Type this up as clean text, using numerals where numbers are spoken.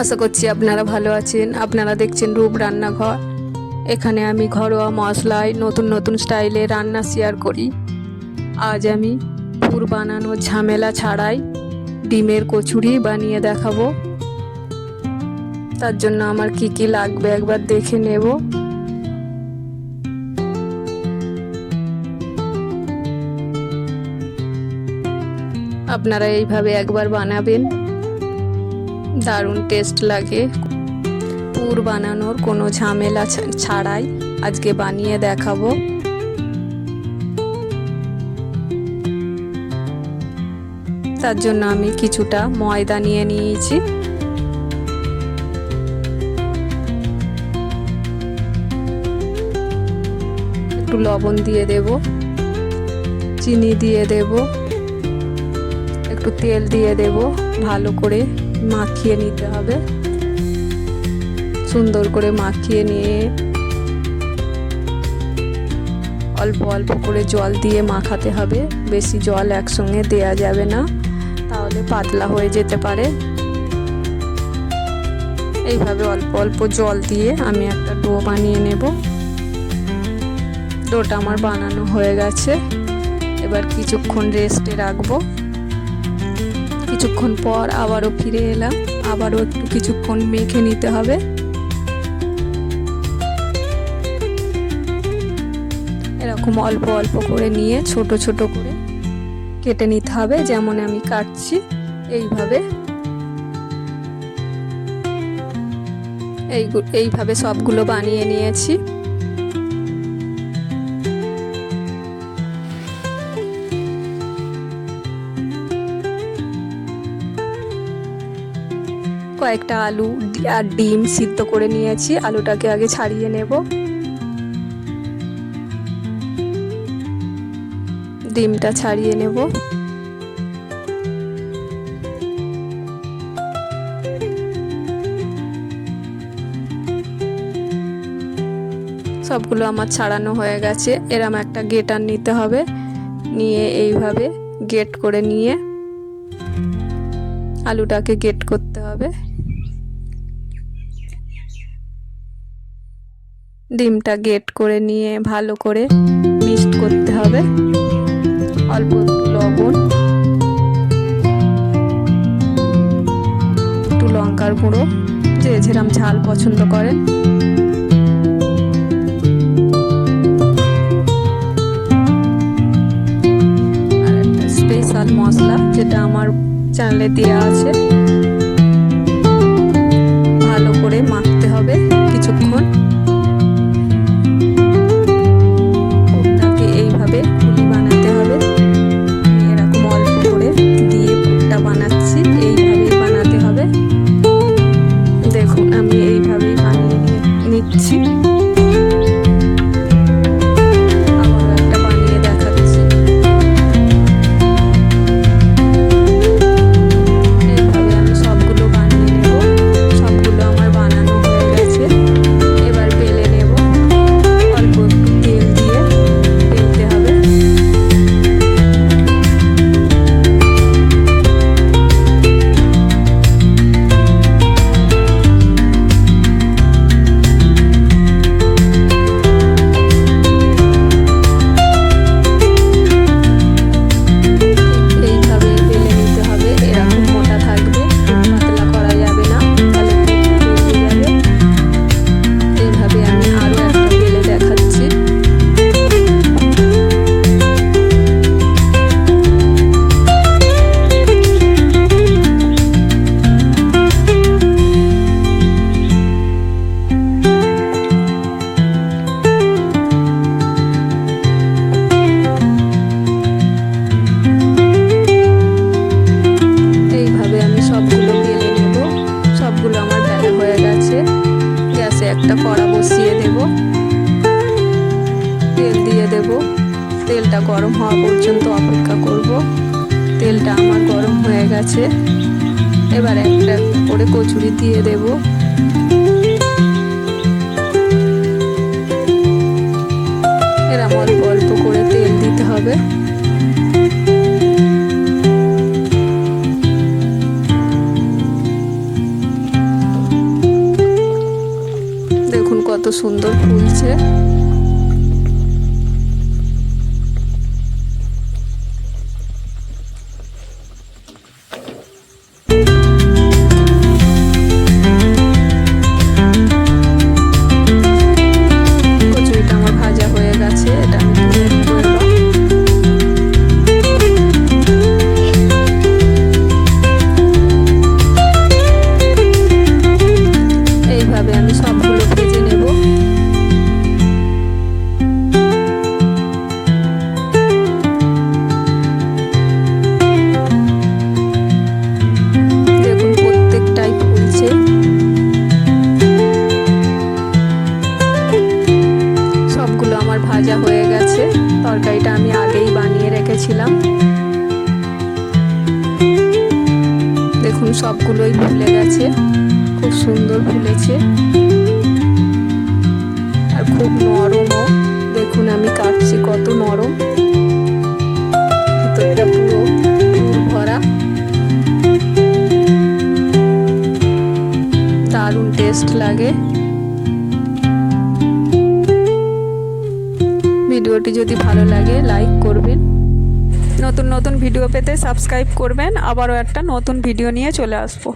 আশা করছি আপনারা ভালো আছেন। আপনারা দেখছেন রূপ রান্নাঘর। এখানে আমি ঘরোয়া মশলায় নতুন নতুন স্টাইলে রান্না শেয়ার করি। আজ আমি পুর বানানোর ঝামেলা ছাড়াই ডিমের কচুরি বানিয়ে দেখাবো। তার জন্য আমার কি কি লাগবে একবার দেখে নেব। আপনারা এইভাবে একবার বানাবেন, দারুণ টেস্ট লাগে। পুর বানানোর কোনো ঝামেলা ছাড়াই আজকে বানিয়ে দেখাবো। তার জন্য আমি কিছুটা ময়দা নিয়ে নিয়েছি। একটু লবণ দিয়ে দেব, চিনি দিয়ে দেব, একটু তেল দিয়ে দেব। ভালো করে মাখিয়ে নিতে হবে। সুন্দর করে মাখিয়ে নিয়ে অল্প অল্প করে জল দিয়ে মাখাতে হবে। বেশি জল একসঙ্গে দেয়া যাবে না, তাহলে পাতলা হয়ে যেতে পারে। এইভাবে অল্প অল্প জল দিয়ে আমি একটা ডো বানিয়ে নেব। ডোটা আমার বানানো হয়ে গেছে। এবার কিছুক্ষণ রেস্টে রাখবো। কিছুক্ষণ পর আবারও ফিরে এলাম। আবারও একটু কিছুক্ষণ মেখে নিতে হবে। এরকম অল্প অল্প করে নিয়ে ছোট ছোট করে কেটে নিতে হবে, যেমন আমি কাটছি এইভাবে। এইভাবে সবগুলো বানিয়ে নিয়েছি। কয়েকটা আলু আর ডিম সিদ্ধ করে নিয়েছি। আলুটাকে আগে ছাড়িয়ে নেব। ডিমটা ছাড়িয়ে নেব। সবগুলো আমার ছাড়ানো হয়ে গেছে। এরম একটা গেটার নিতে হবে, নিয়ে এইভাবে গেট করে নিয়ে আলুটাকে গেট করতে হবে। ডিমটা গেট করে নিয়ে ভালো করে মিক্সড করতে হবে। অল্প লবণ, একটু লঙ্কার গুঁড়ো, যে যেরকম ঝাল পছন্দ করেন। আর একটা স্পেশাল মশলা যেটা আমার চ্যানেলে দেওয়া আছে। ভালো করে মাখতে হবে কিছুক্ষণ। পুরটাকে এইভাবে পুলি বানাতে হবে। এরকম অল্প করে দিয়ে পুরটা বানাচ্ছি। এইভাবেই বানাতে হবে। দেখুন আমি এইভাবেই বানিয়ে নিচ্ছি। আবার একটা বানিয়ে দেখাচ্ছি। এইভাবে আমি সবগুলো বানিয়ে নেব। সবগুলো আমার বানানো হয়ে গেছে। এবার বেলে নেব। অল্প একটু তেল দিয়ে বেলতে হবে। এইভাবে বেলে নিতে হবে। এরকম মোটা থাকবে, পাতলা করা যাবে না, তাহলে বেরিয়ে যাবে। এইভাবে আমি আরো একটা বেলে দেখাচ্ছি। এইভাবে আমি সবগুলো বেলে নেব। সবগুলো আমার বেলা হয়ে গেছে। গ্যাসে একটা কড়া বসিয়ে দেব। তেল দিয়ে দেব। তেলটা গরম হওয়া পর্যন্ত অপেক্ষা করব। তেলটা আমার গরম হয়ে গেছে। এবার একটা একটা করে কচুরি দিয়ে দেব। এরম অল্প অল্প করে তেল দিতে হবে। সুন্দর ফুলছে। কচুরিটা আমার ভাজা হয়ে গেছে, এটা আমি তুলে নেবো এবার। এইভাবে আমি সবগুলো ভেজে নেব। দেখুন প্রত্যেকটাই ফুলছে। সবগুলো আমার ভাজা হয়ে গেছে। তরকারিটা আমি আগেই বানিয়ে রেখেছিলাম। দেখুন সবগুলোই ফুলে গেছে, খুব সুন্দর ফুলেছে আর খুব নরমও। দেখুন আমি কাটছি কত নরম, ভিতরটা পুরো পুর ভরা। দারুণ টেস্ট লাগে। ভিডিওটি যদি ভালো লাগে লাইক করবেন, নতুন নতুন ভিডিও পেতে সাবস্ক্রাইব করবেন। আবারও একটা নতুন ভিডিও নিয়ে চলে আসবো।